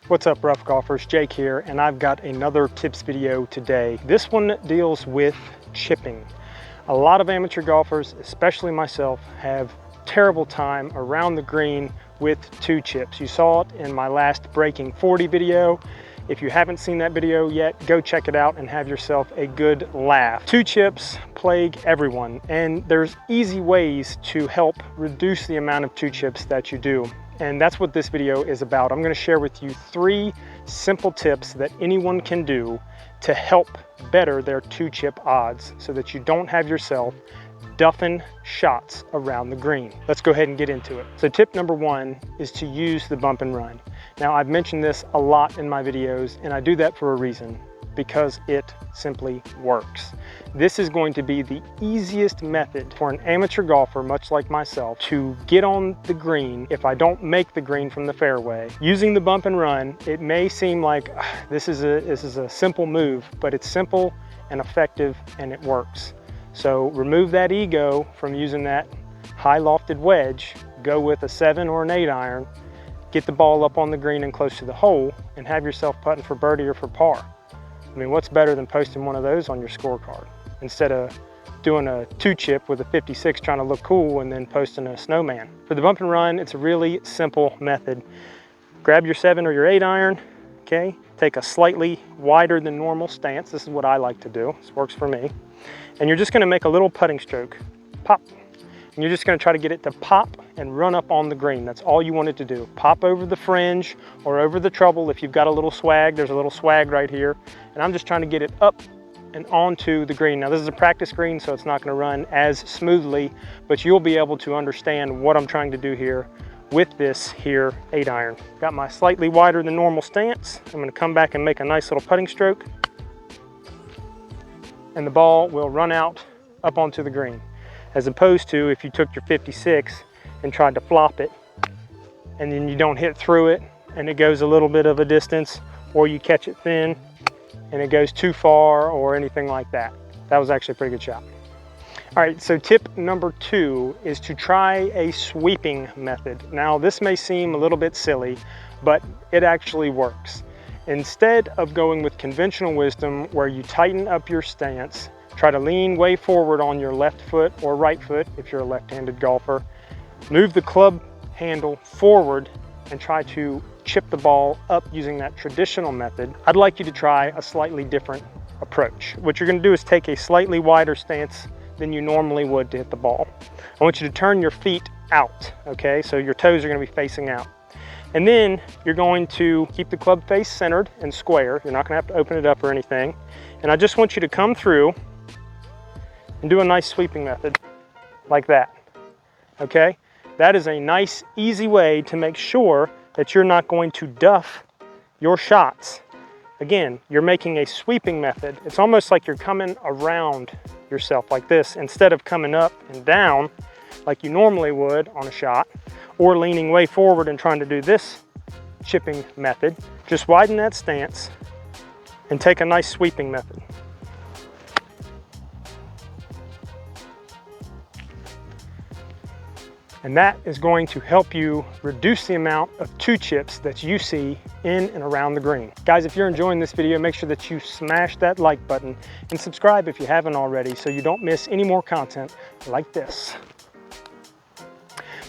What's up, rough golfers? Jake here, and I've got another tips video today. This one deals with chipping. A lot of amateur golfers, especially myself, have terrible time around the green with two chips. You saw it in my last breaking 40 video. If you haven't seen that video yet, go check it out and have yourself a good laugh. Two chips plague everyone, and there's easy ways to help reduce the amount of two chips that you do. And that's what this video is about. I'm going to share with you 3 simple tips that anyone can do to help better their two chip odds so that you don't have yourself duffing shots around the green. Let's go ahead and get into it. So tip number 1 is to use the bump and run. Now, I've mentioned this a lot in my videos, and I do that for a reason, because it simply works. This is going to be the easiest method for an amateur golfer, much like myself, to get on the green if I don't make the green from the fairway. Using the bump and run, it may seem like this is a simple move, but it's simple and effective, and it works. So remove that ego from using that high lofted wedge, go with a 7 or an 8 iron, get the ball up on the green and close to the hole, and have yourself putting for birdie or for par. I mean, what's better than posting one of those on your scorecard instead of doing a 2 chip with a 56 trying to look cool and then posting a snowman? For the bump and run, it's a really simple method. Grab your 7 or your 8 iron, okay? Take a slightly wider than normal stance. This is what I like to do. This works for me. And you're just gonna make a little putting stroke, pop. And you're just gonna try to get it to pop and run up on the green. That's all you want it to do. Pop over the fringe or over the trouble. If you've got a little swag, there's a little swag right here. And I'm just trying to get it up and onto the green. Now, this is a practice green, so it's not gonna run as smoothly, but you'll be able to understand what I'm trying to do here with this here 8 iron. Got my slightly wider than normal stance. I'm gonna come back and make a nice little putting stroke, and the ball will run out up onto the green. As opposed to if you took your 56 and tried to flop it, and then you don't hit through it, and it goes a little bit of a distance, or you catch it thin, and it goes too far, or anything like that. That was actually a pretty good shot. All right, so tip number 2 is to try a sweeping method. Now, this may seem a little bit silly, but it actually works. Instead of going with conventional wisdom where you tighten up your stance, try to lean way forward on your left foot or right foot if you're a left-handed golfer, move the club handle forward and try to chip the ball up using that traditional method. I'd like you to try a slightly different approach. What you're going to do is take a slightly wider stance than you normally would to hit the ball. I want you to turn your feet out, okay? So your toes are going to be facing out. And then you're going to keep the club face centered and square. You're not going to have to open it up or anything. And I just want you to come through and do a nice sweeping method like that, okay? That is a nice, easy way to make sure that you're not going to duff your shots. Again, you're making a sweeping method. It's almost like you're coming around yourself like this instead of coming up and down like you normally would on a shot, or leaning way forward and trying to do this chipping method. Just widen that stance and take a nice sweeping method. And that is going to help you reduce the amount of 2 chips that you see in and around the green. Guys, if you're enjoying this video, make sure that you smash that like button and subscribe if you haven't already so you don't miss any more content like this.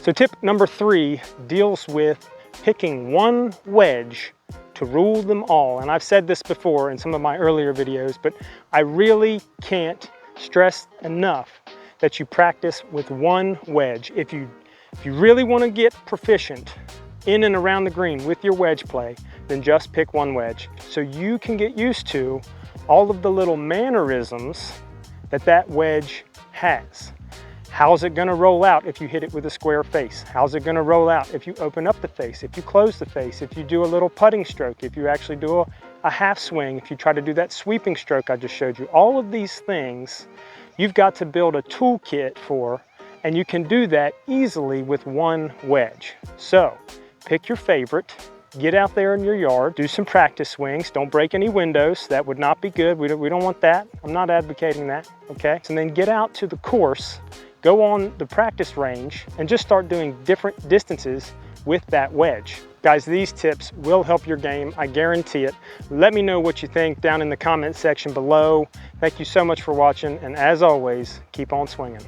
So tip number 3 deals with picking one wedge to rule them all. And I've said this before in some of my earlier videos, but I really can't stress enough that you practice with one wedge. If you really want to get proficient in and around the green with your wedge play, then just pick one wedge so you can get used to all of the little mannerisms that that wedge has. How's it going to roll out if you hit it with a square face? How's it going to roll out if you open up the face, if you close the face, if you do a little putting stroke, if you actually do a half swing, if you try to do that sweeping stroke I just showed you? All of these things you've got to build a toolkit for, and you can do that easily with one wedge. So pick your favorite, get out there in your yard, do some practice swings. Don't break any windows. That would not be good. We don't want that. I'm not advocating that, okay? And then get out to the course, go on the practice range, and just start doing different distances with that wedge. Guys, these tips will help your game, I guarantee it. Let me know what you think down in the comment section below. Thank you so much for watching, and as always, keep on swinging.